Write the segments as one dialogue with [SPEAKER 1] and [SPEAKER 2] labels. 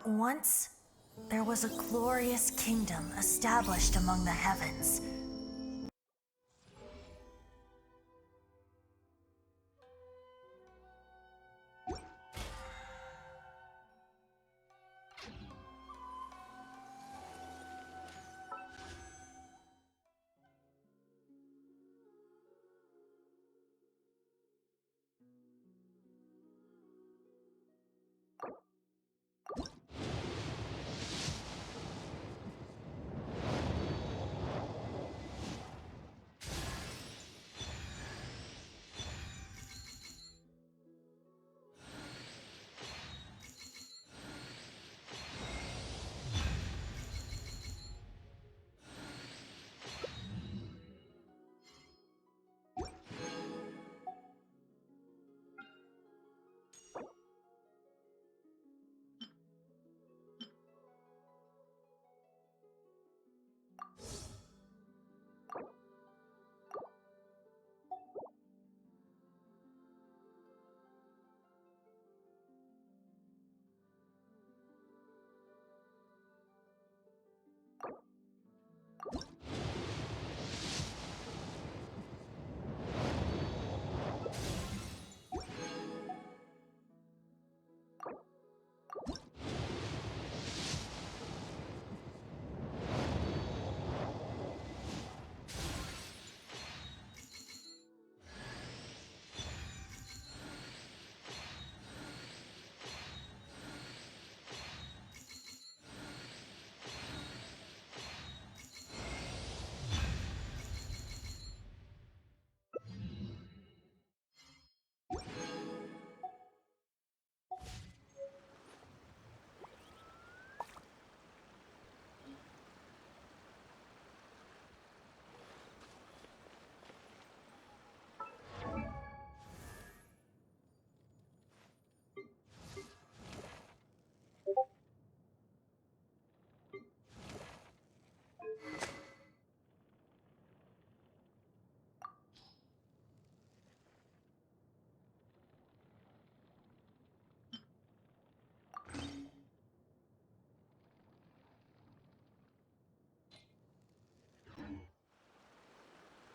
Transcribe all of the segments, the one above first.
[SPEAKER 1] Once, there was a glorious kingdom established among the heavens.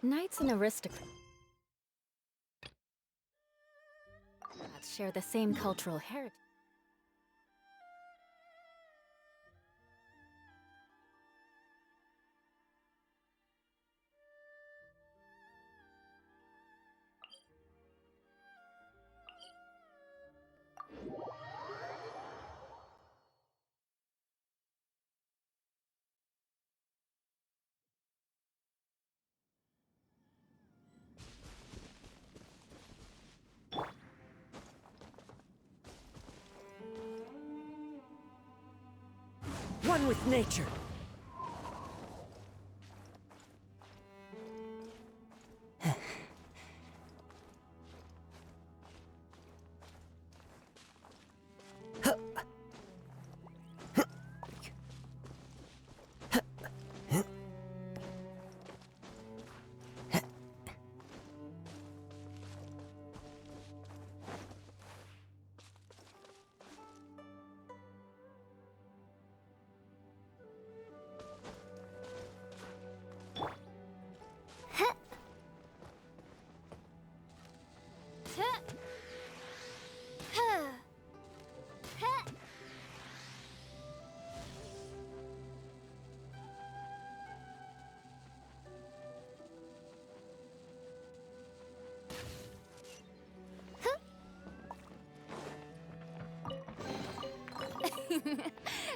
[SPEAKER 2] Knights and aristocrats share the same cultural heritage.
[SPEAKER 3] One with nature.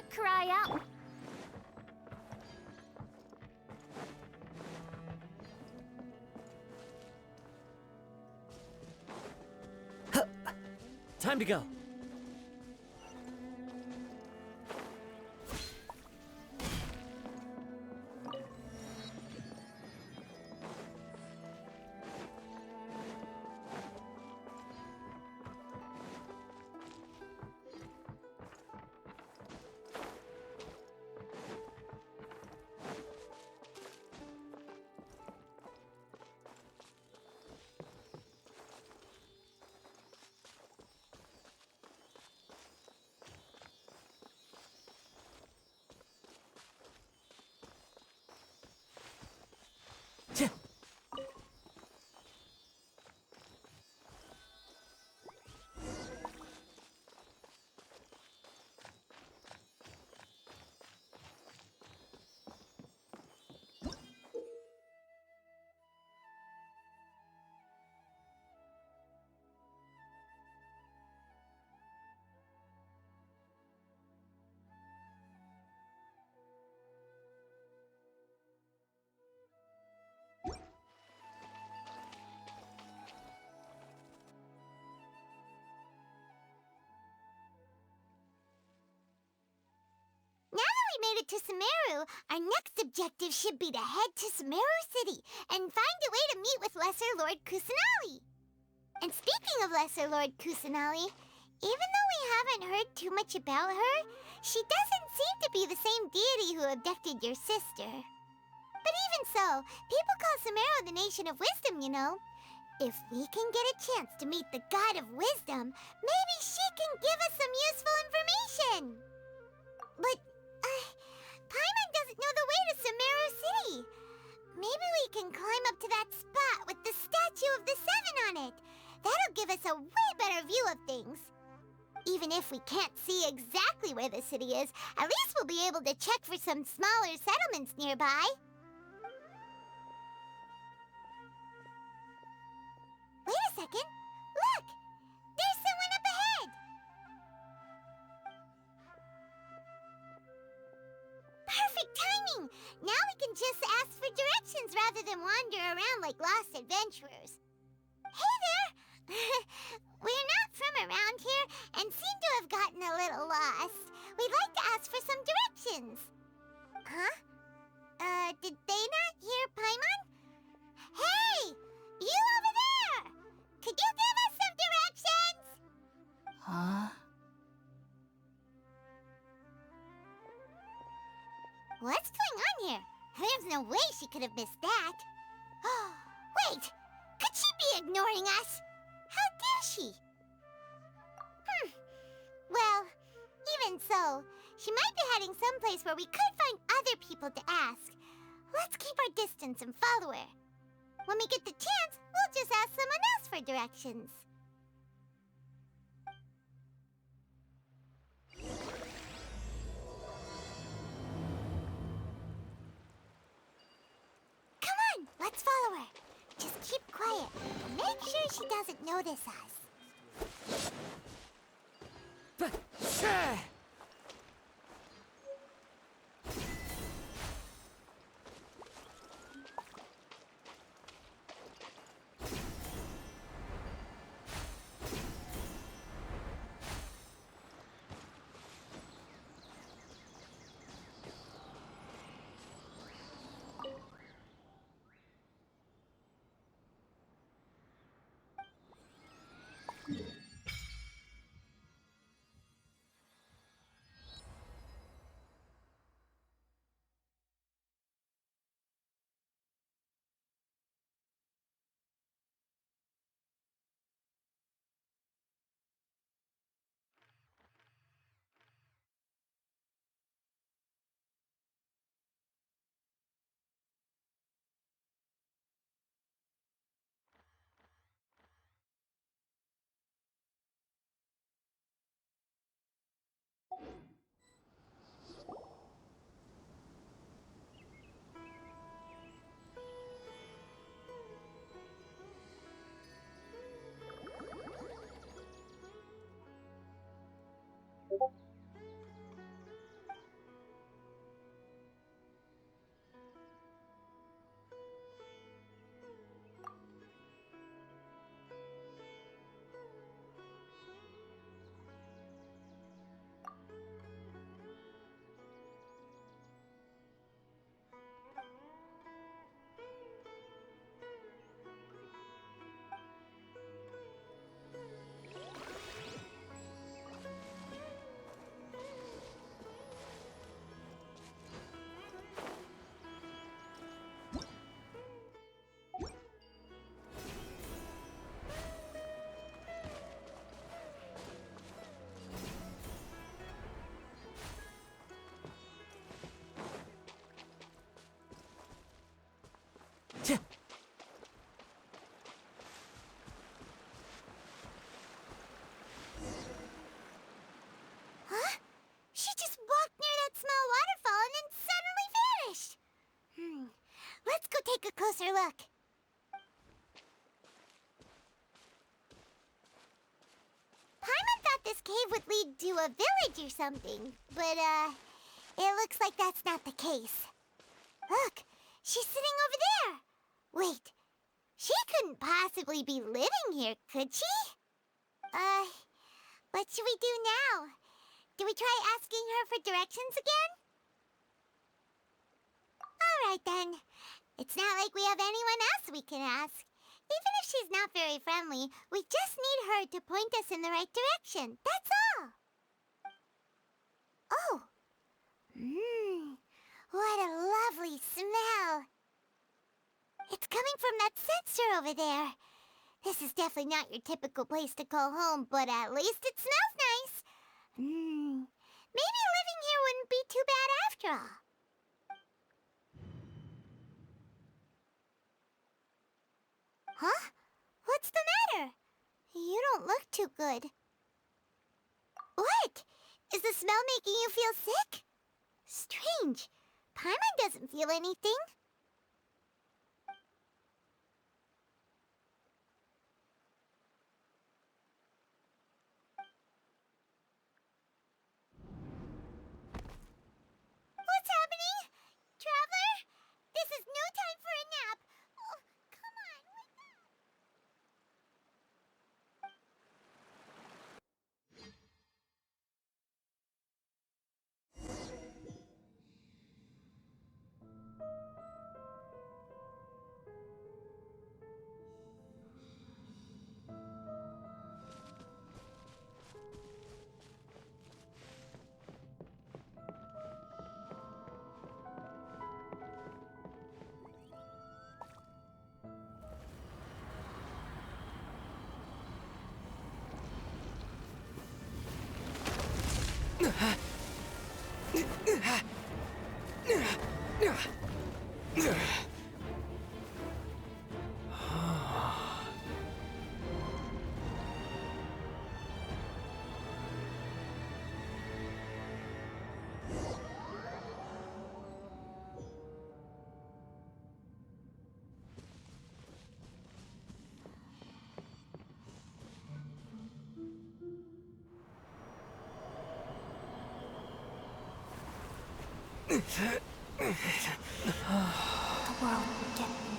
[SPEAKER 2] Cry out.
[SPEAKER 3] Time to go.
[SPEAKER 4] we made it to Sumeru, our next objective should be to head to Sumeru City and find a way to meet with Lesser Lord Kusanali. And speaking of Lesser Lord Kusanali, even though we haven't heard too much about her, she doesn't seem to be the same deity who abducted your sister. But even so, people call Sumeru the Nation of Wisdom, you know. If we can get a chance to meet the God of Wisdom, maybe she can give us some useful information. But, Paimon doesn't know the way to Sumeru City. Maybe we can climb up to that spot with the statue of the Seven on it. That'll give us a way better view of things. Even if we can't see exactly where the city is, at least we'll be able to check for some smaller settlements nearby. Wait a second. Look! There's someone up ahead! Perfect timing! Now we can just ask for directions rather than wander around like lost adventurers. Hey there! We're not from around here and seem to have gotten a little lost. We'd like to ask for some directions. Huh? Did they not hear Paimon? Hey! You over there! Could you give us some directions?
[SPEAKER 1] Huh?
[SPEAKER 4] What's going on here? There's no way she could have missed that. Wait! Could she be ignoring us? How dare she? Well, even so, she might be heading someplace where we could find other people to ask. Let's keep our distance and follow her. When we get the chance, we'll just ask someone else for directions. Come on, let's follow her. Just keep quiet and make sure she doesn't notice us. Closer look. Paimon thought this cave would lead to a village or something, but, it looks like that's not the case. Look, she's sitting over there. Wait, she couldn't possibly be living here, could she? What should we do now? Do we try asking her for directions again? then. It's not like we have anyone else we can ask. Even if she's not very friendly, we just need her to point us in the right direction. That's all. Oh. What a lovely smell. It's coming from that sensor over there. This is definitely not your typical place to call home, but at least it smells nice. Maybe living here wouldn't be too bad after all. Huh? What's the matter? You don't look too good. What? Is the smell making you feel sick? Strange. Paimon doesn't feel anything. What's happening? Traveler? This is no time for a nap. Oh, come on, wake up.
[SPEAKER 1] The world will get me.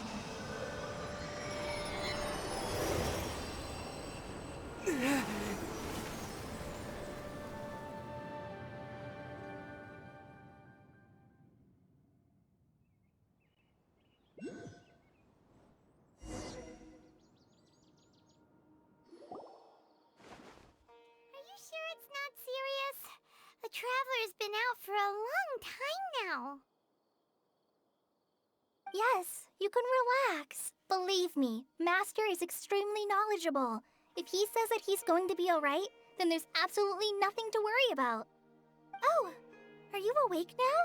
[SPEAKER 4] Are you sure it's not serious? The Traveler's been out for a long time now.
[SPEAKER 5] Yes, you can relax. Believe me, Master is extremely knowledgeable. If he says that he's going to be alright, then there's absolutely nothing to worry about. Oh, are you awake now?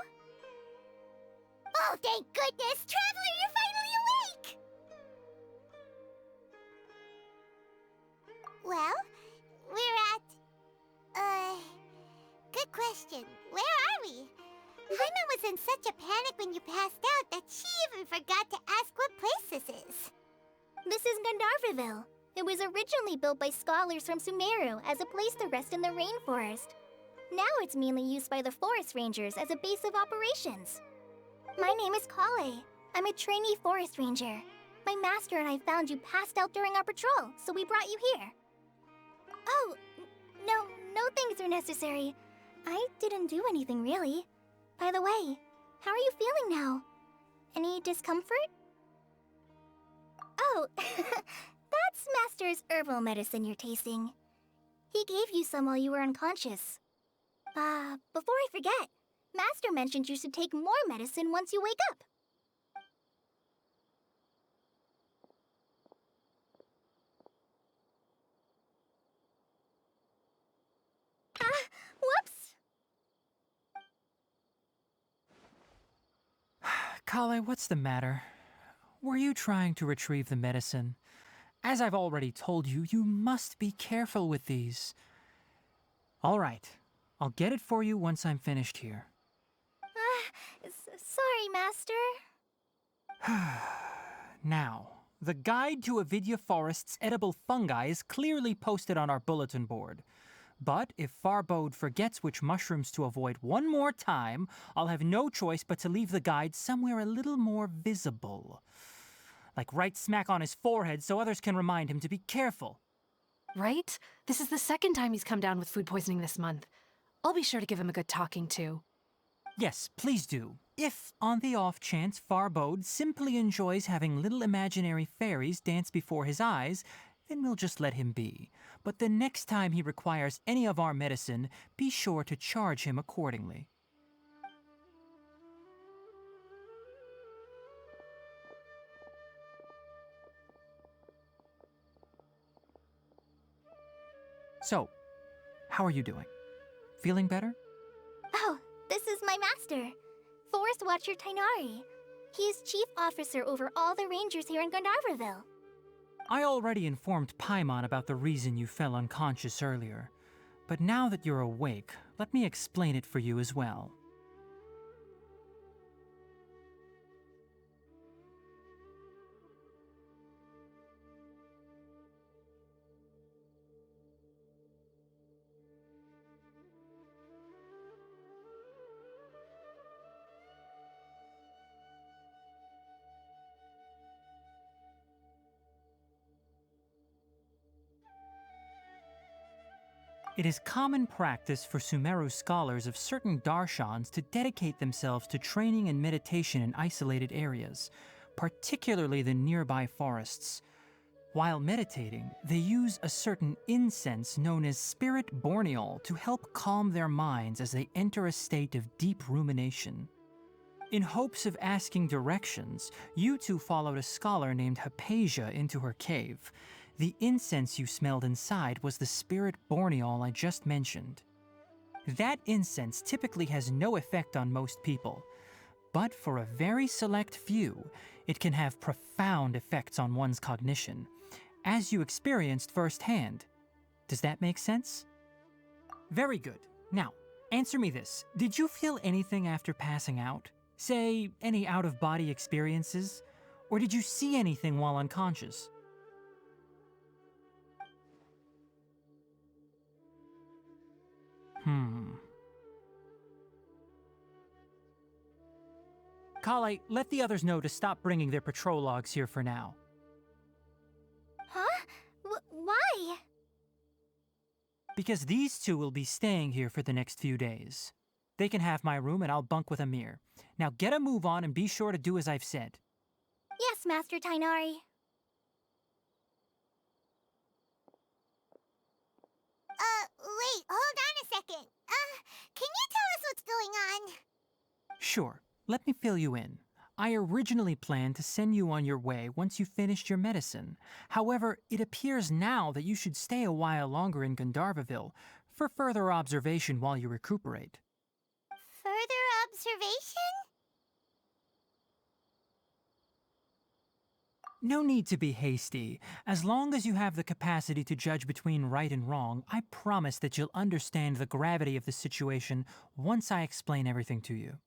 [SPEAKER 4] Oh, thank goodness! Traveler, you're finally awake! Well, we're at... Good question. Where are we? Paimon was in such a panic when you passed out that she even forgot to ask what place this is.
[SPEAKER 5] This is Gandharvaville. It was originally built by scholars from Sumeru as a place to rest in the rainforest. Now it's mainly used by the forest rangers as a base of operations. My name is Kale. I'm a trainee forest ranger. My master and I found you passed out during our patrol, so we brought you here. Oh, no thanks are necessary. I didn't do anything really. By the way, how are you feeling now? Any discomfort? Oh, that's Master's herbal medicine you're tasting. He gave you some while you were unconscious. Before I forget, Master mentioned you should take more medicine once you wake up. Whoops!
[SPEAKER 6] Kale, what's the matter? Were you trying to retrieve the medicine? As I've already told you, you must be careful with these. All right, I'll get it for you once I'm finished here.
[SPEAKER 5] Sorry, Master.
[SPEAKER 6] Now, the guide to Avidya Forest's edible fungi is clearly posted on our bulletin board. But if Farbode forgets which mushrooms to avoid one more time, I'll have no choice but to leave the guide somewhere a little more visible. Like right smack on his forehead so others can remind him to be careful.
[SPEAKER 7] Right? This is the second time he's come down with food poisoning this month. I'll be sure to give him a good talking to.
[SPEAKER 6] Yes, please do. If, on the off chance, Farbode simply enjoys having little imaginary fairies dance before his eyes, then we'll just let him be. But the next time he requires any of our medicine, be sure to charge him accordingly. So, how are you doing? Feeling better?
[SPEAKER 5] Oh, this is my master, Forest Watcher Tainari. He is chief officer over all the rangers here in Gandharvaville.
[SPEAKER 6] I already informed Paimon about the reason you fell unconscious earlier. But now that you're awake, let me explain it for you as well. It is common practice for Sumeru scholars of certain darshans to dedicate themselves to training and meditation in isolated areas, particularly the nearby forests. While meditating, they use a certain incense known as spirit borneol to help calm their minds as they enter a state of deep rumination. In hopes of asking directions, you two followed a scholar named Hypatia into her cave. The incense you smelled inside was the spirit borneol I just mentioned. That incense typically has no effect on most people, but for a very select few, it can have profound effects on one's cognition, as you experienced firsthand. Does that make sense? Very good. Now, answer me this. Did you feel anything after passing out? Say, any out-of-body experiences? Or did you see anything while unconscious? Kale, let the others know to stop bringing their patrol logs here for now.
[SPEAKER 5] Huh? Why?
[SPEAKER 6] Because these two will be staying here for the next few days. They can have my room and I'll bunk with Amir. Now get a move on and be sure to do as I've said.
[SPEAKER 5] Yes, Master Tainari.
[SPEAKER 4] Wait, hold on a second. Can you tell us what's going on?
[SPEAKER 6] Sure, let me fill you in. I originally planned to send you on your way once you finished your medicine. However, it appears now that you should stay a while longer in Gandharvaville for further observation while you recuperate.
[SPEAKER 4] Further observation?
[SPEAKER 6] No need to be hasty. As long as you have the capacity to judge between right and wrong, I promise that you'll understand the gravity of the situation once I explain everything to you.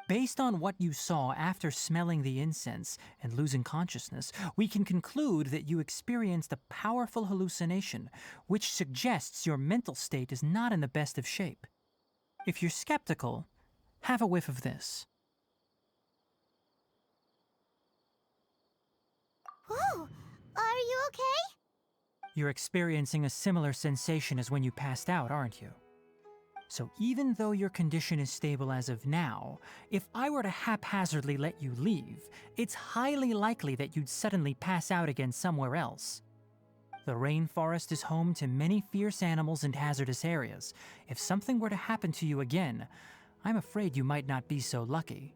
[SPEAKER 6] Based on what you saw after smelling the incense and losing consciousness, we can conclude that you experienced a powerful hallucination, which suggests your mental state is not in the best of shape. If you're skeptical, have a whiff of this.
[SPEAKER 4] Whoa, are you okay?
[SPEAKER 6] You're experiencing a similar sensation as when you passed out, aren't you? So even though your condition is stable as of now, if I were to haphazardly let you leave, it's highly likely that you'd suddenly pass out again somewhere else. The rainforest is home to many fierce animals and hazardous areas. If something were to happen to you again, I'm afraid you might not be so lucky.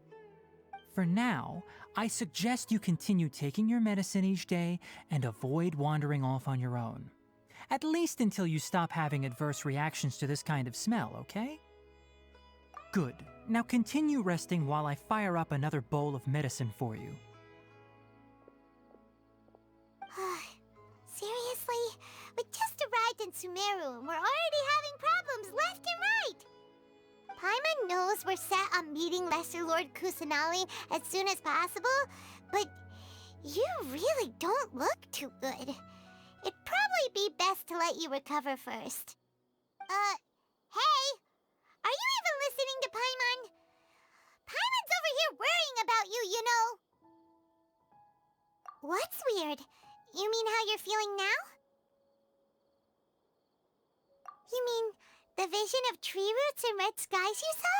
[SPEAKER 6] For now, I suggest you continue taking your medicine each day and avoid wandering off on your own. At least until you stop having adverse reactions to this kind of smell, okay? Good. Now continue resting while I fire up another bowl of medicine for you.
[SPEAKER 4] Seriously? We just arrived in Sumeru and we're already having problems left and right! Paimon knows we're set on meeting Lesser Lord Kusanali as soon as possible, but you really don't look too good. It'd probably be best to let you recover first. Hey! Are you even listening to Paimon? Paimon's over here worrying about you, you know! What's weird? You mean how you're feeling now? You mean the vision of tree roots and red skies you saw?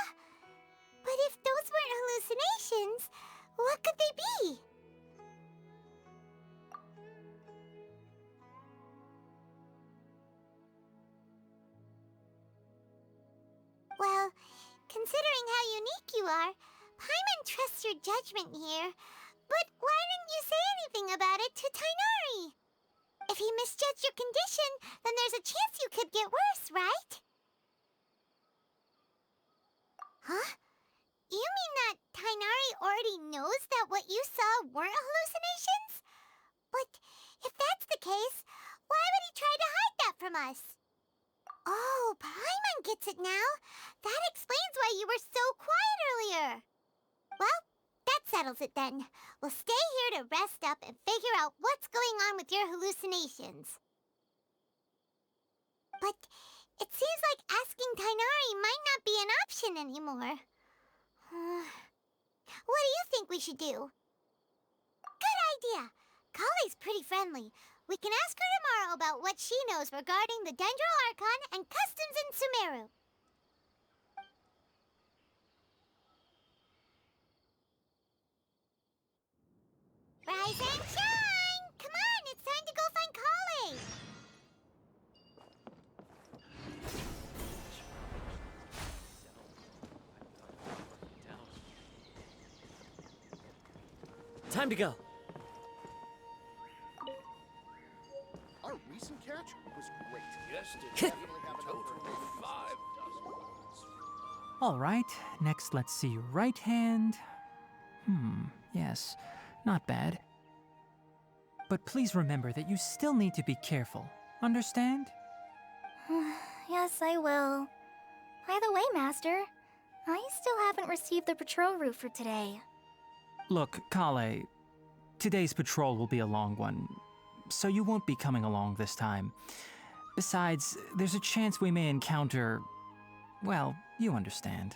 [SPEAKER 4] But if those weren't hallucinations, what could they be? Well, considering how unique you are, Paimon trusts your judgment here. But why didn't you say anything about it to Tighnari? If he misjudged your condition, then there's a chance you could get worse, right? Huh? You mean that Tighnari already knows that what you saw weren't hallucinations? But if that's the case, why would he try to hide that from us? Oh, Paimon gets it now. That explains why you were so quiet earlier. Well, that settles it then. We'll stay here to rest up and figure out what's going on with your hallucinations. But it seems like asking Tighnari might not be an option anymore. What do you think we should do? Good idea. Kale's pretty friendly. We can ask her tomorrow about what she knows regarding the Dendro Archon and customs in Sumeru. Rise and shine! Come on, it's time to go find Kale!
[SPEAKER 3] Time to go.
[SPEAKER 8] Our recent catch was great. Yes,
[SPEAKER 3] Hit.
[SPEAKER 6] All right, next let's see right hand. Yes, not bad. But please remember that you still need to be careful. Understand?
[SPEAKER 5] Yes, I will. By the way, Master, I still haven't received the patrol route for today.
[SPEAKER 6] Look, Kale, today's patrol will be a long one, so you won't be coming along this time. Besides, there's a chance we may encounter... well, you understand.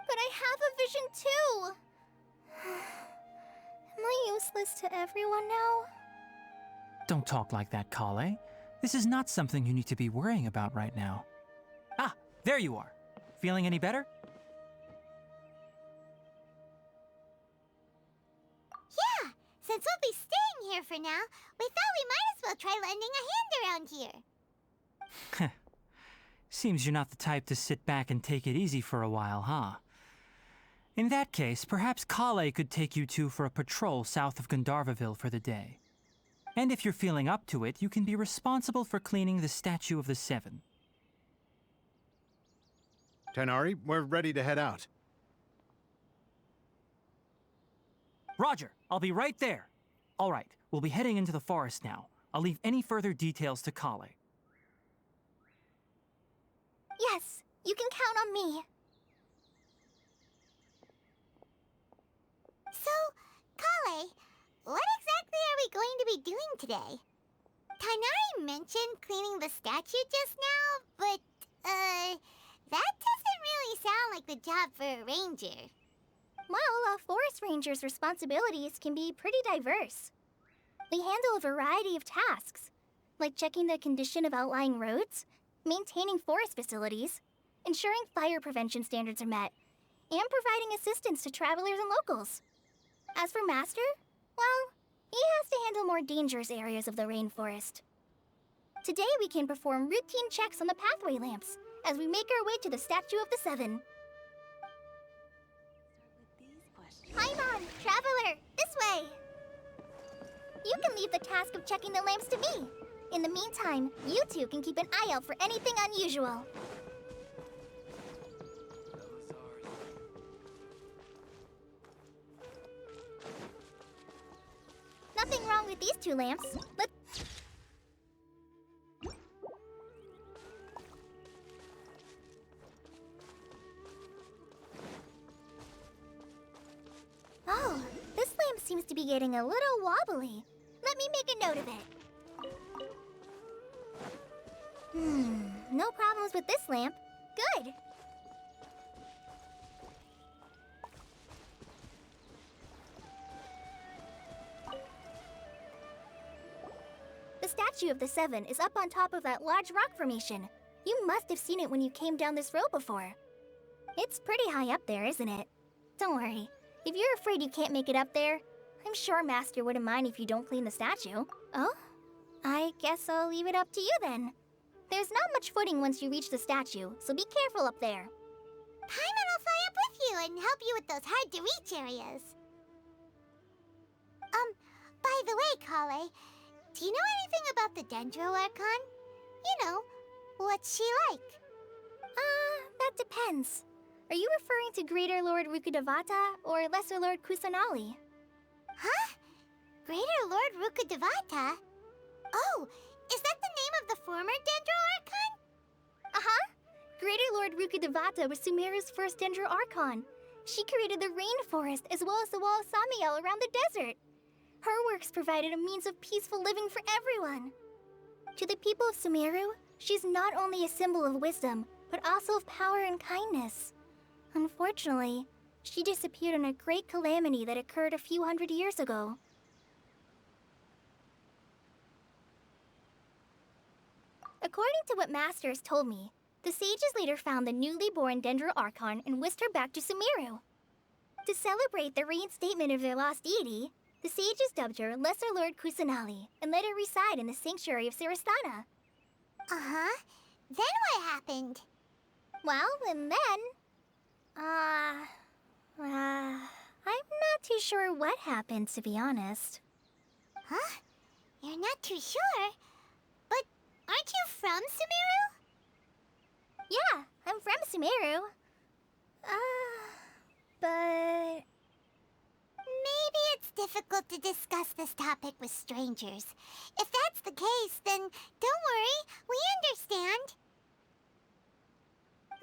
[SPEAKER 5] But I have a vision too! Am I useless to everyone now?
[SPEAKER 6] Don't talk like that, Kale. This is not something you need to be worrying about right now. Ah, there you are. Feeling any better?
[SPEAKER 4] Yeah, since we'll be staying here for now, we thought we might as well try lending a hand around here.
[SPEAKER 6] Seems you're not the type to sit back and take it easy for a while, huh? In that case, perhaps Kale could take you two for a patrol south of Gandharvaville for the day. And if you're feeling up to it, you can be responsible for cleaning the Statue of the Seven.
[SPEAKER 8] Tighnari, we're ready to head out.
[SPEAKER 6] Roger, I'll be right there. All right, we'll be heading into the forest now. I'll leave any further details to Kale.
[SPEAKER 5] Yes, you can count on me.
[SPEAKER 4] So, Kale, what exactly are we going to be doing today? Tighnari mentioned cleaning the statue just now, but, that doesn't really sound like the job for a ranger.
[SPEAKER 5] Well, a forest ranger's responsibilities can be pretty diverse. They handle a variety of tasks, like checking the condition of outlying roads, maintaining forest facilities, ensuring fire prevention standards are met, and providing assistance to travelers and locals. As for Master, well, he has to handle more dangerous areas of the rainforest. Today we can perform routine checks on the pathway lamps as we make our way to the Statue of the Seven. Paimon, Traveler, this way! You can leave the task of checking the lamps to me. In the meantime, you two can keep an eye out for anything unusual. Nothing wrong with these two lamps. Let's... Oh, this lamp seems to be getting a little wobbly. Let me make a note of it. No problems with this lamp. Good. The Statue of the Seven is up on top of that large rock formation. You must have seen it when you came down this road before. It's pretty high up there, isn't it? Don't worry. If you're afraid you can't make it up there, I'm sure Master wouldn't mind if you don't clean the statue. Oh? I guess I'll leave it up to you then. There's not much footing once you reach the statue, so be careful up there.
[SPEAKER 4] Paimon will fly up with you and help you with those hard-to-reach areas. By the way, Kale, do you know anything about the Dendro Archon? You know, what's she like?
[SPEAKER 5] That depends. Are you referring to Greater Lord Rukkhadevata or Lesser Lord Kusanali?
[SPEAKER 4] Huh? Greater Lord Rukkhadevata? Oh, is that the name of the former Dendro Archon?
[SPEAKER 5] Uh-huh. Greater Lord Rukkhadevata was Sumeru's first Dendro Archon. She created the rainforest as well as the wall of Samiel around the desert. Her works provided a means of peaceful living for everyone. To the people of Sumeru, she's not only a symbol of wisdom, but also of power and kindness. Unfortunately, she disappeared in a great calamity that occurred a few hundred years ago. According to what Master has told me, the sages later found the newly born Dendro Archon and whisked her back to Sumeru. To celebrate the reinstatement of their lost deity, the sages dubbed her Lesser Lord Kusanali and let her reside in the sanctuary of Sarastana.
[SPEAKER 4] Uh-huh. Then what happened?
[SPEAKER 5] Well, and then... I'm not too sure what happened, to be honest.
[SPEAKER 4] Huh? You're not too sure? But aren't you from Sumeru?
[SPEAKER 5] Yeah, I'm from Sumeru. But...
[SPEAKER 4] Maybe it's difficult to discuss this topic with strangers. If that's the case, then don't worry, we understand.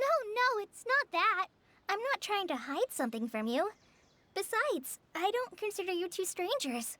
[SPEAKER 5] No, it's not that. I'm not trying to hide something from you. Besides, I don't consider you two strangers.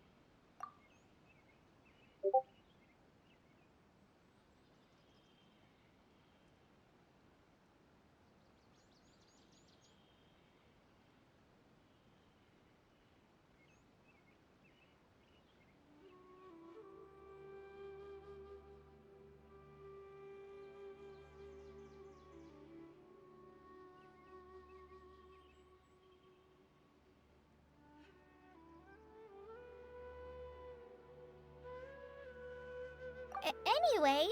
[SPEAKER 5] Anyway,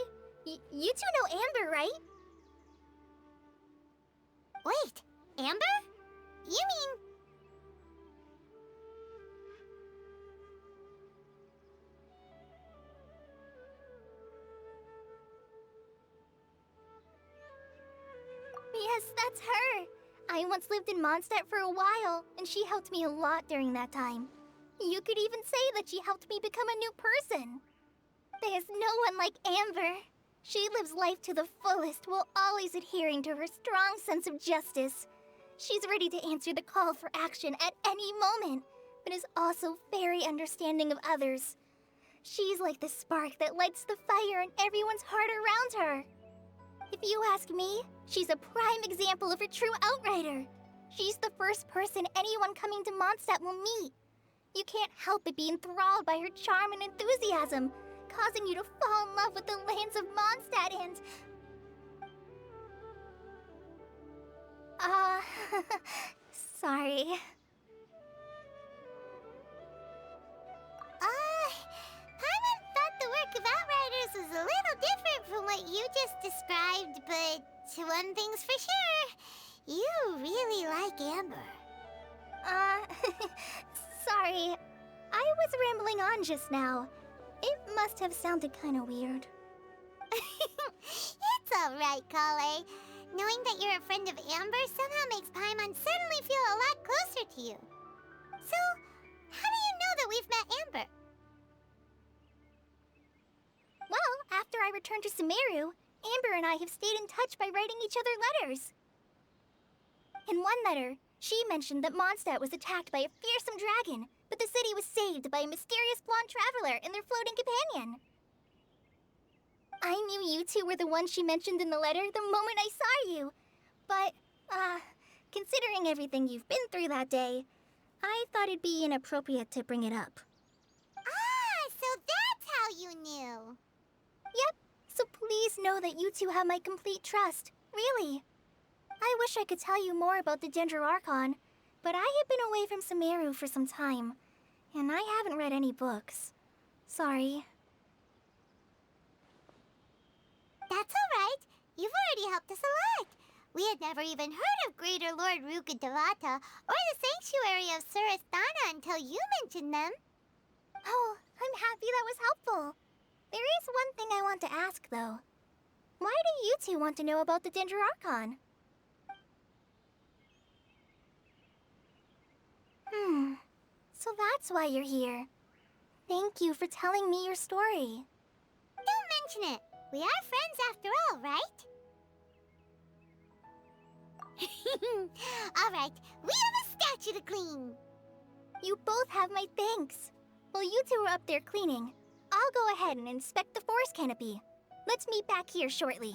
[SPEAKER 5] you two know Amber, right?
[SPEAKER 4] Wait, Amber? You mean...
[SPEAKER 5] Yes, that's her. I once lived in Mondstadt for a while, and she helped me a lot during that time. You could even say that she helped me become a new person. There's no one like Amber. She lives life to the fullest while always adhering to her strong sense of justice. She's ready to answer the call for action at any moment, but is also very understanding of others. She's like the spark that lights the fire in everyone's heart around her. If you ask me, she's a prime example of a true outrider. She's the first person anyone coming to Mondstadt will meet. You can't help but be enthralled by her charm and enthusiasm, causing you to fall in love with the lands of Mondstadt and... sorry.
[SPEAKER 4] Paimon thought the work of Outriders was a little different from what you just described, but one thing's for sure, you really like Amber.
[SPEAKER 5] Sorry. I was rambling on just now. It must have sounded kinda weird.
[SPEAKER 4] It's alright, Kale. Knowing that you're a friend of Amber somehow makes Paimon suddenly feel a lot closer to you. So, how do you know that we've met Amber?
[SPEAKER 5] Well, after I returned to Sumeru, Amber and I have stayed in touch by writing each other letters. In one letter, she mentioned that Mondstadt was attacked by a fearsome dragon, but the city was saved by a mysterious blonde traveler and their floating companion. I knew you two were the ones she mentioned in the letter the moment I saw you. But, considering everything you've been through that day, I thought it'd be inappropriate to bring it up.
[SPEAKER 4] So that's how you knew.
[SPEAKER 5] Yep, so please know that you two have my complete trust, really. I wish I could tell you more about the Ginger Archon, but I have been away from Sumeru for some time, and I haven't read any books. Sorry.
[SPEAKER 4] That's alright. You've already helped us a lot. We had never even heard of Greater Lord Rukkhadevata or the Sanctuary of Surasthana until you mentioned them.
[SPEAKER 5] Oh, I'm happy that was helpful. There is one thing I want to ask, though. Why do you two want to know about the Ginger Archon? So that's why you're here. Thank you for telling me your story.
[SPEAKER 4] Don't mention it. We are friends after all, right? Alright, we have a statue to clean.
[SPEAKER 5] You both have my thanks. While you two are up there cleaning, I'll go ahead and inspect the forest canopy. Let's meet back here shortly.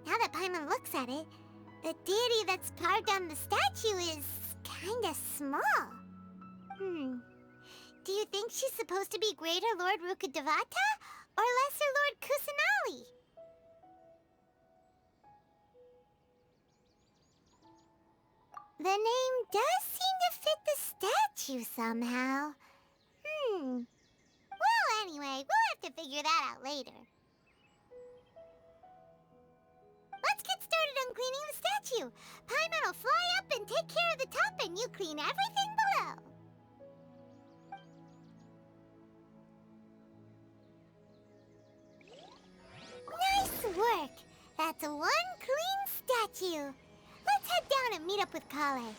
[SPEAKER 4] Now that Paimon looks at it, the deity that's carved on the statue is kinda small. Do you think she's supposed to be Greater Lord Rukkhadevata or Lesser Lord Kusanali? The name does seem to fit the statue somehow. Well, anyway, we'll have to figure that out later. Let's get started on cleaning the statue. Paimon will fly up and take care of the top, and you clean everything below. Nice work! That's one clean statue. Let's head down and meet up with Kale.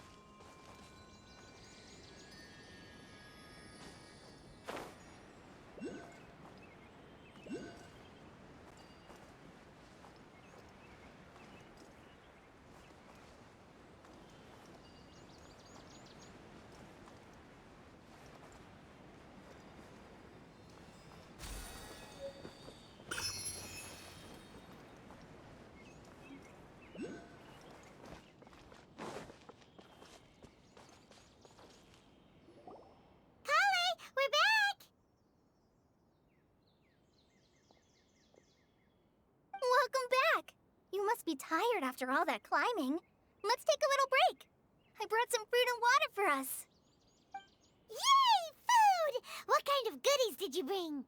[SPEAKER 5] Welcome back! You must be tired after all that climbing. Let's take a little break. I brought some fruit and water for us.
[SPEAKER 4] Yay! Food! What kind of goodies did you bring?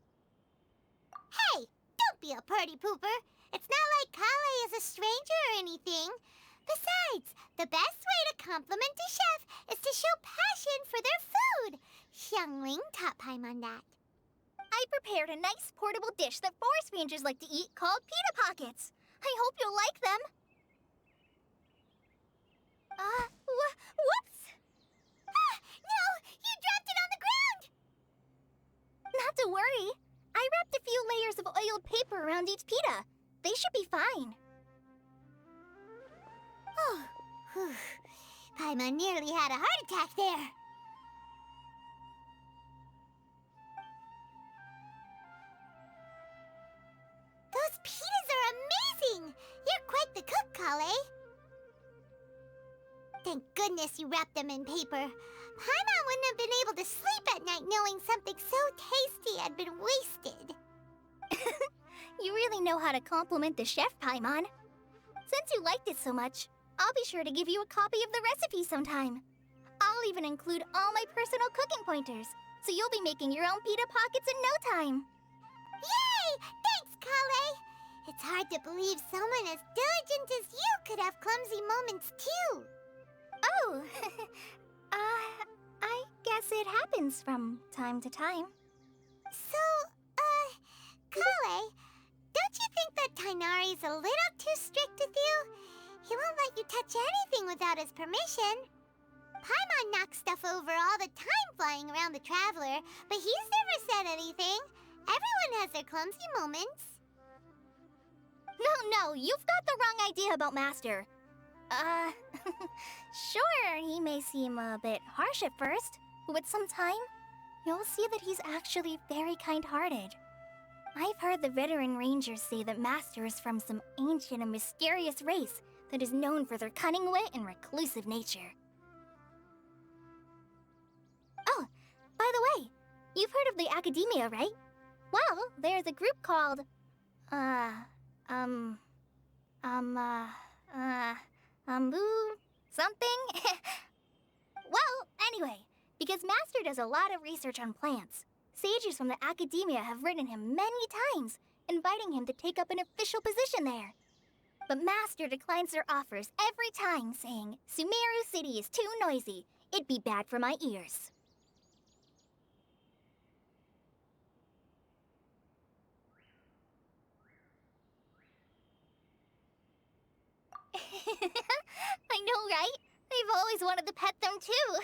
[SPEAKER 4] Hey! Don't be a party pooper. It's not like Kale is a stranger or anything. Besides, the best way to compliment a chef is to show passion for their food. Xiangling taught Paimon that.
[SPEAKER 5] I prepared a nice portable dish that forest rangers like to eat called pita pockets. I hope you'll like them. Whoops!
[SPEAKER 4] Ah! No! You dropped it on the ground!
[SPEAKER 5] Not to worry. I wrapped a few layers of oiled paper around each pita. They should be fine.
[SPEAKER 4] Oh, whew. Paimon nearly had a heart attack there. Those pitas are amazing! You're quite the cook, Kale. Thank goodness you wrapped them in paper. Paimon wouldn't have been able to sleep at night knowing something so tasty had been wasted.
[SPEAKER 5] You really know how to compliment the chef, Paimon. Since you liked it so much, I'll be sure to give you a copy of the recipe sometime. I'll even include all my personal cooking pointers, so you'll be making your own pita pockets in no time.
[SPEAKER 4] Yay! Thanks, Kale! It's hard to believe someone as diligent as you could have clumsy moments, too.
[SPEAKER 5] Oh, I guess it happens from time to time.
[SPEAKER 4] So, Kale, don't you think that Tainari's a little too strict with you? He won't let you touch anything without his permission. Paimon knocks stuff over all the time flying around the Traveler, but he's never said anything. Everyone has their clumsy moments.
[SPEAKER 5] No, you've got the wrong idea about Master. Sure, he may seem a bit harsh at first, but with some time, you'll see that he's actually very kind-hearted. I've heard the veteran rangers say that Master is from some ancient and mysterious race that is known for their cunning wit and reclusive nature. Oh, by the way, you've heard of the Academia, right? Well, there's a group called, something? Well, anyway, because Master does a lot of research on plants, sages from the Academia have written him many times, inviting him to take up an official position there. But Master declines their offers every time, saying, Sumeru City is too noisy. It'd be bad for my ears. I know, right? I've always wanted to pet them too.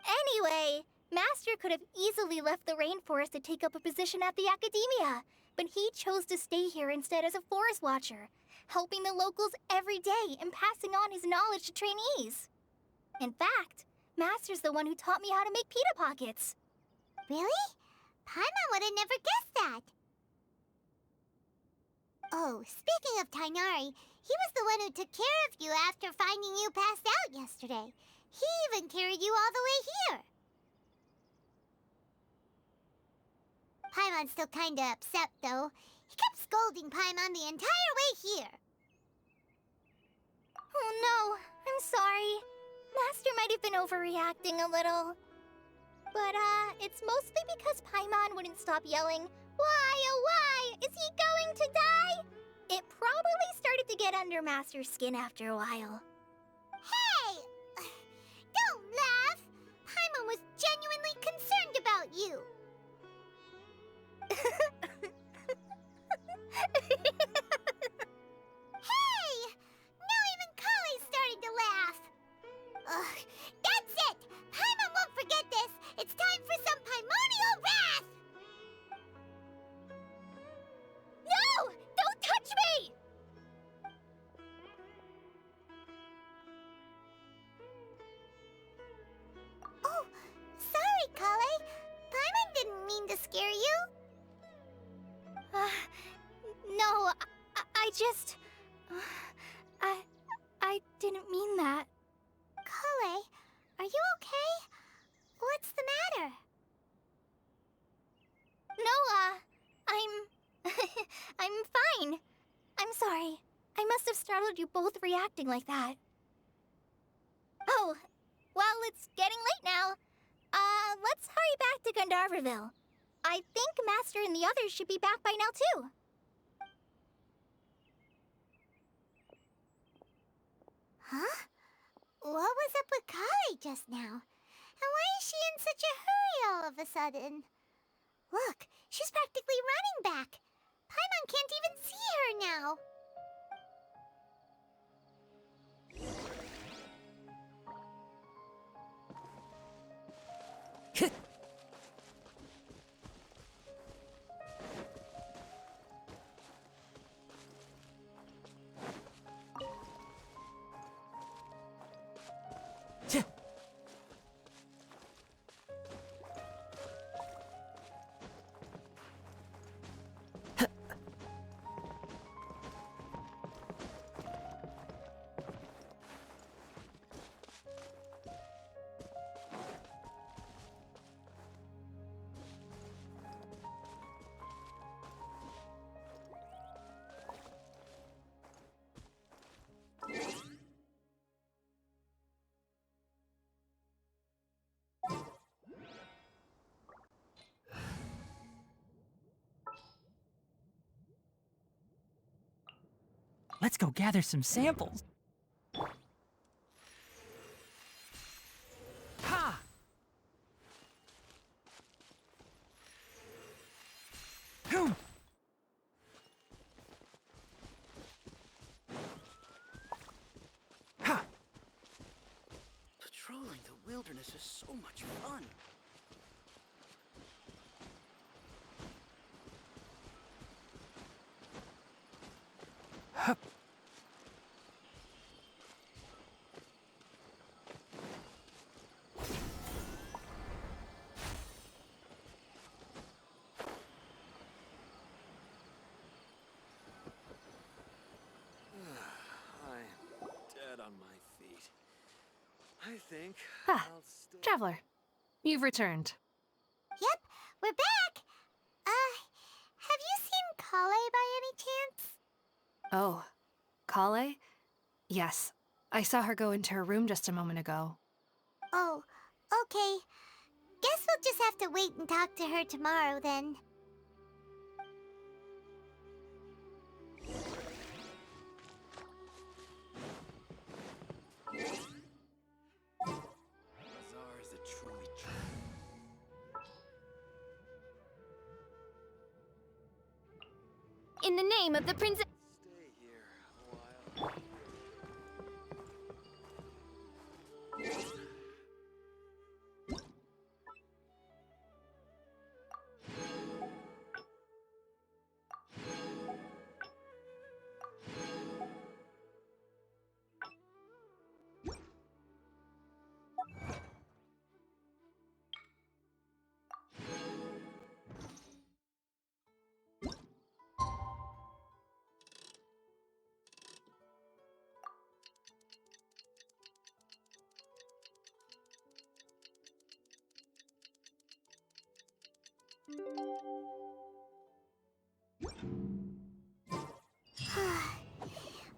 [SPEAKER 5] Anyway, Master could have easily left the rainforest to take up a position at the Academia, but he chose to stay here instead as a forest watcher, helping the locals every day and passing on his knowledge to trainees. In fact, Master's the one who taught me how to make pita pockets.
[SPEAKER 4] Really? Paimon would have never guessed that. Oh, speaking of Tainari, he was the one who took care of you after finding you passed out yesterday. He even carried you all the way here. Paimon's still kinda upset, though. He kept scolding Paimon the entire way here.
[SPEAKER 5] Oh no, I'm sorry. Master might have been overreacting a little. But, it's mostly because Paimon wouldn't stop yelling, "Why, oh why? Is he going to die?" It probably started to get under Master's skin after a while.
[SPEAKER 4] Hey! Don't laugh! Paimon was genuinely concerned about you. Hey! Now even Kale's starting to laugh. Ugh, that's it! Paimon won't forget this! It's time for some Paimonial wrath!
[SPEAKER 5] No! Don't touch me!
[SPEAKER 4] Oh, sorry, Kale. Paimon didn't mean to scare you.
[SPEAKER 5] No, I just... I didn't mean that.
[SPEAKER 4] Kale, are you okay? What's the matter?
[SPEAKER 5] No, I'm fine. I'm sorry. I must have startled you both reacting like that. Oh, well, it's getting late now. Let's hurry back to Gandharville. I think Master and the others should be back by now, too.
[SPEAKER 4] Huh? What was up with Kale just now? And why is she in such a hurry all of a sudden? Look, she's practically running back. Paimon can't even see her now.
[SPEAKER 6] Let's go gather some samples. Ha! Boom! Ha!
[SPEAKER 3] Patrolling the wilderness is so much fun. I'm dead on my feet. I think
[SPEAKER 7] Ah,
[SPEAKER 3] I'll stay.
[SPEAKER 7] Traveler, you've returned.
[SPEAKER 4] Yep, we're back. Have you seen Kale by any chance?
[SPEAKER 7] Oh, Kale? Yes, I saw her go into her room just a moment ago.
[SPEAKER 4] Oh, okay. Guess we'll just have to wait and talk to her tomorrow then.
[SPEAKER 3] Lazar is a truly
[SPEAKER 2] In the name of the princess.
[SPEAKER 3] stay here a while.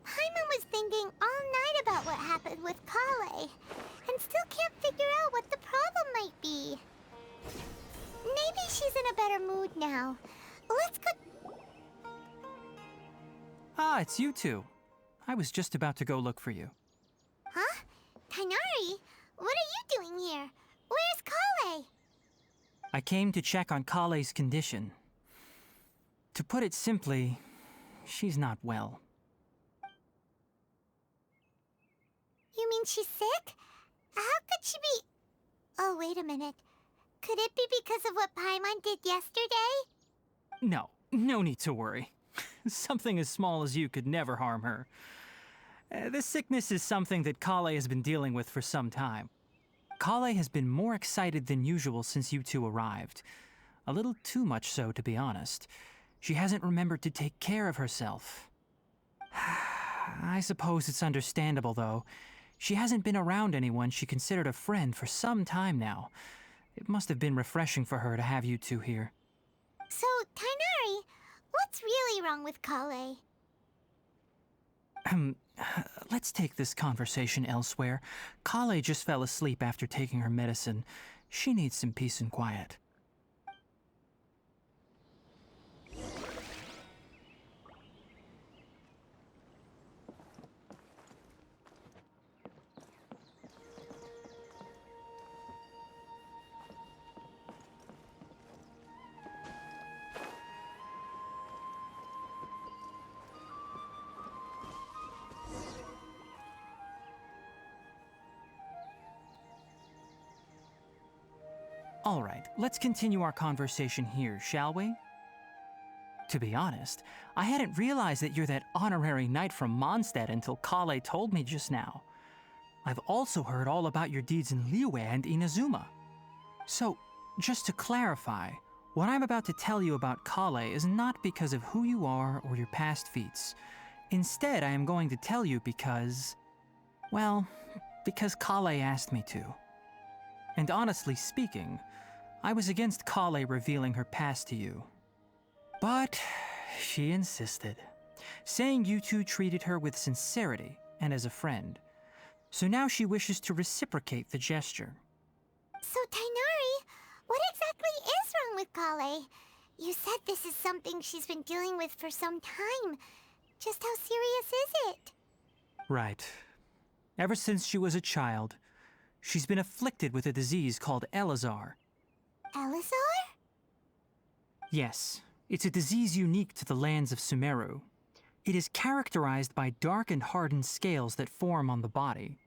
[SPEAKER 4] Paimon was thinking all night about what happened with Kale, and still can't figure out what the problem might be. Maybe she's in a better mood now. Let's go.
[SPEAKER 6] Ah, it's you two. I was just about to go look for you.
[SPEAKER 4] Huh? Tainari? What are you doing here? Where's Kale?
[SPEAKER 6] I came to check on Kale's condition. To put it simply, she's not well.
[SPEAKER 4] You mean she's sick? How could she be... Oh, wait a minute. Could it be because of what Paimon did yesterday?
[SPEAKER 6] No need to worry. Something as small as you could never harm her. This sickness is something that Kale has been dealing with for some time. Kale has been more excited than usual since you two arrived. A little too much so, to be honest. She hasn't remembered to take care of herself. I suppose it's understandable, though. She hasn't been around anyone she considered a friend for some time now. It must have been refreshing for her to have you two here.
[SPEAKER 4] So, Tainari, what's really wrong with Kale?
[SPEAKER 6] Let's take this conversation elsewhere. Kale just fell asleep after taking her medicine. She needs some peace and quiet. All right, let's continue our conversation here, shall we? To be honest, I hadn't realized that you're that honorary knight from Mondstadt until Kale told me just now. I've also heard all about your deeds in Liyue and Inazuma. So, just to clarify, what I'm about to tell you about Kale is not because of who you are or your past feats. Instead, I am going to tell you because... well, because Kale asked me to. And honestly speaking, I was against Kale revealing her past to you. But she insisted, saying you two treated her with sincerity and as a friend. So now she wishes to reciprocate the gesture.
[SPEAKER 4] So, Tainari, what exactly is wrong with Kale? You said this is something she's been dealing with for some time. Just how serious is it?
[SPEAKER 6] Right. Ever since she was a child, she's been afflicted with a disease called Elazar.
[SPEAKER 4] Elazar?
[SPEAKER 6] Yes, it's a disease unique to the lands of Sumeru. It is characterized by dark and hardened scales that form on the body.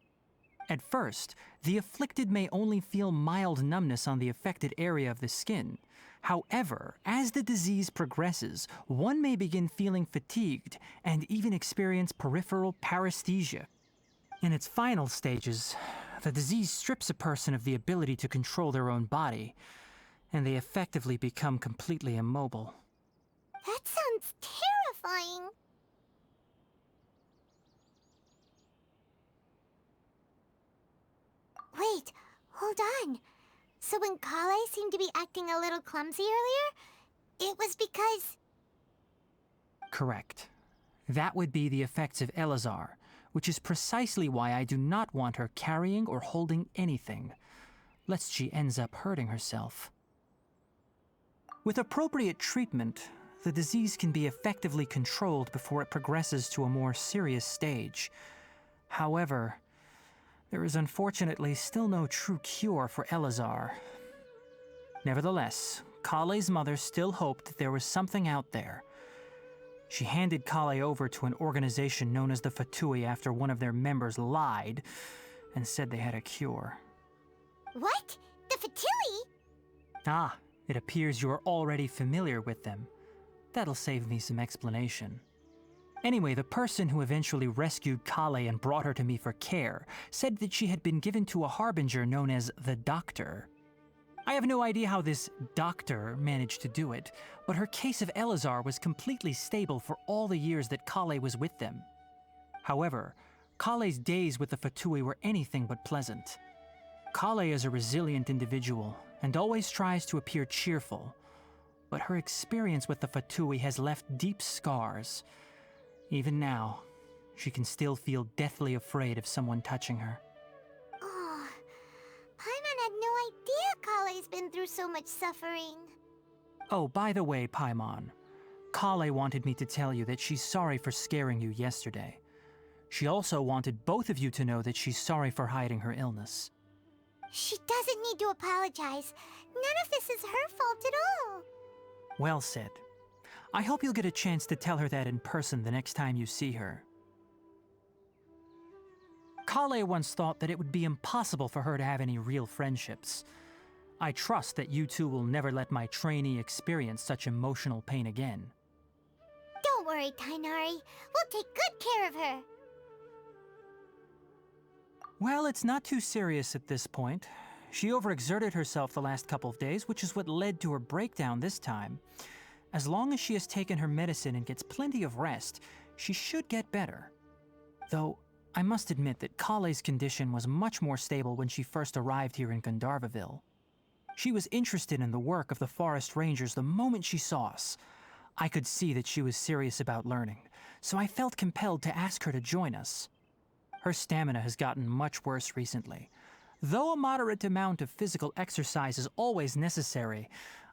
[SPEAKER 6] At first, the afflicted may only feel mild numbness on the affected area of the skin. However, as the disease progresses, one may begin feeling fatigued and even experience peripheral paresthesia. In its final stages, the disease strips a person of the ability to control their own body, and they effectively become completely immobile.
[SPEAKER 4] That sounds terrifying. Wait, hold on. So when Kale seemed to be acting a little clumsy earlier, it was because...
[SPEAKER 6] Correct. That would be the effects of Elazar, which is precisely why I do not want her carrying or holding anything, lest she ends up hurting herself. With appropriate treatment, the disease can be effectively controlled before it progresses to a more serious stage. However, there is unfortunately still no true cure for Elazar. Nevertheless, Kale's mother still hoped that there was something out there. She handed Kale over to an organization known as the Fatui after one of their members lied and said they had a cure.
[SPEAKER 4] What? The Fatui?
[SPEAKER 6] Ah, it appears you are already familiar with them. That'll save me some explanation. Anyway, the person who eventually rescued Kale and brought her to me for care said that she had been given to a harbinger known as the Doctor. I have no idea how this doctor managed to do it, but her case of Elazar was completely stable for all the years that Kale was with them. However, Kale's days with the Fatui were anything but pleasant. Kale is a resilient individual and always tries to appear cheerful, but her experience with the Fatui has left deep scars. Even now, she can still feel deathly afraid of someone touching her.
[SPEAKER 4] Oh, Paimon had no idea Kale's been through so much suffering.
[SPEAKER 6] Oh, by the way, Paimon, Kale wanted me to tell you that she's sorry for scaring you yesterday. She also wanted both of you to know that she's sorry for hiding her illness.
[SPEAKER 4] She doesn't need to apologize. None of this is her fault at all.
[SPEAKER 6] Well said. I hope you'll get a chance to tell her that in person the next time you see her. Kale once thought that it would be impossible for her to have any real friendships. I trust that you two will never let my trainee experience such emotional pain again.
[SPEAKER 4] Don't worry, Tainari. We'll take good care of her.
[SPEAKER 6] Well, it's not too serious at this point. She overexerted herself the last couple of days, which is what led to her breakdown this time. As long as she has taken her medicine and gets plenty of rest, she should get better. Though, I must admit that Kale's condition was much more stable when she first arrived here in Gandharvaville. She was interested in the work of the forest rangers the moment she saw us. I could see that she was serious about learning, so I felt compelled to ask her to join us. Her stamina has gotten much worse recently. Though a moderate amount of physical exercise is always necessary,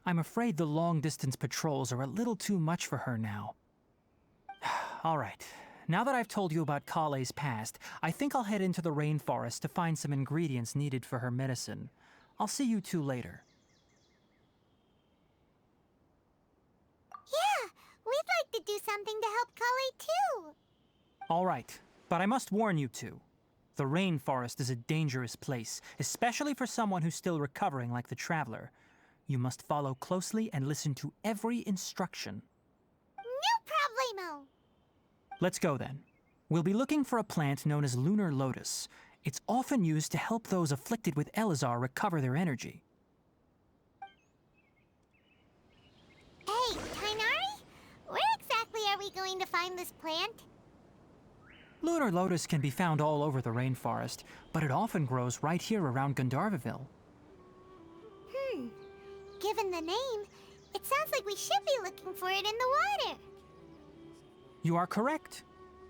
[SPEAKER 6] I'm afraid the long-distance patrols are a little too much for her now. All right, now that I've told you about Kale's past, I think I'll head into the rainforest to find some ingredients needed for her medicine. I'll see you two later.
[SPEAKER 4] Yeah, we'd like to do something to help Kale too.
[SPEAKER 6] All right, but I must warn you two. The rainforest is a dangerous place, especially for someone who's still recovering like the Traveler. You must follow closely and listen to every instruction.
[SPEAKER 4] No problemo.
[SPEAKER 6] Let's go then. We'll be looking for a plant known as lunar lotus. It's often used to help those afflicted with Elazar recover their energy.
[SPEAKER 4] Hey, Tainari? Where exactly are we going to find this plant?
[SPEAKER 6] Lunar lotus can be found all over the rainforest, but it often grows right here around Gandharvaville.
[SPEAKER 4] Given the name, it sounds like we should be looking for it in the water.
[SPEAKER 6] You are correct.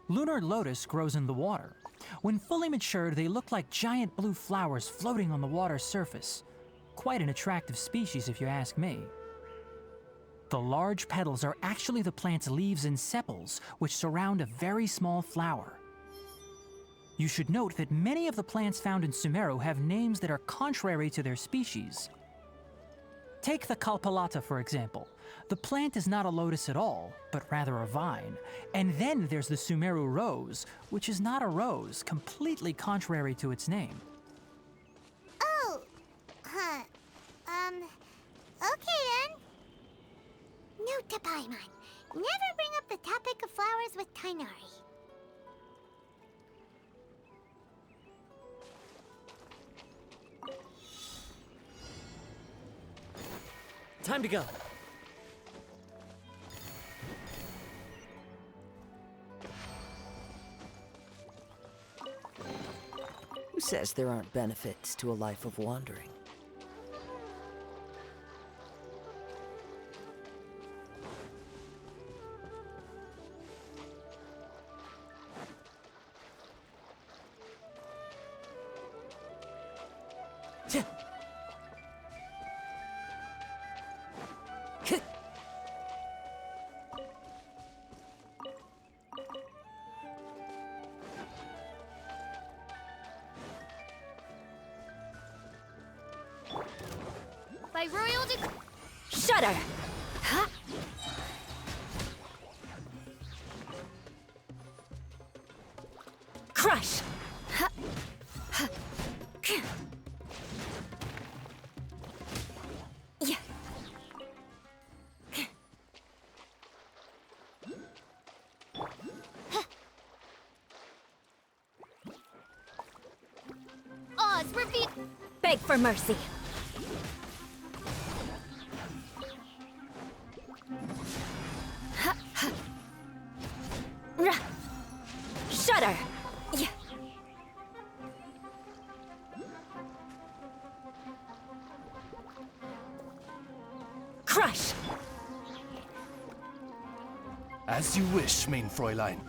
[SPEAKER 6] Lunar lotus grows in the water. When fully matured, they look like giant blue flowers floating on the water's surface. Quite an attractive species, if you ask me. The large petals are actually the plant's leaves and sepals, which surround a very small flower. You should note that many of the plants found in Sumeru have names that are contrary to their species. Take the Kalpalata, for example. The plant is not a lotus at all, but rather a vine. And then there's the Sumeru rose, which is not a rose, completely contrary to its name.
[SPEAKER 4] Oh, huh. Okay then. Note to Paimon. Never bring up the topic of flowers with Tainari.
[SPEAKER 3] Time to go.
[SPEAKER 9] Who says there aren't benefits to a life of wandering?
[SPEAKER 2] By royal decree.
[SPEAKER 7] Shudder! Huh? Crush! Huh? Huh? Yeah.
[SPEAKER 2] Oz, reveal.
[SPEAKER 7] Beg for mercy. Shudder! Yeah. Crush!
[SPEAKER 8] As you wish, mein Fräulein.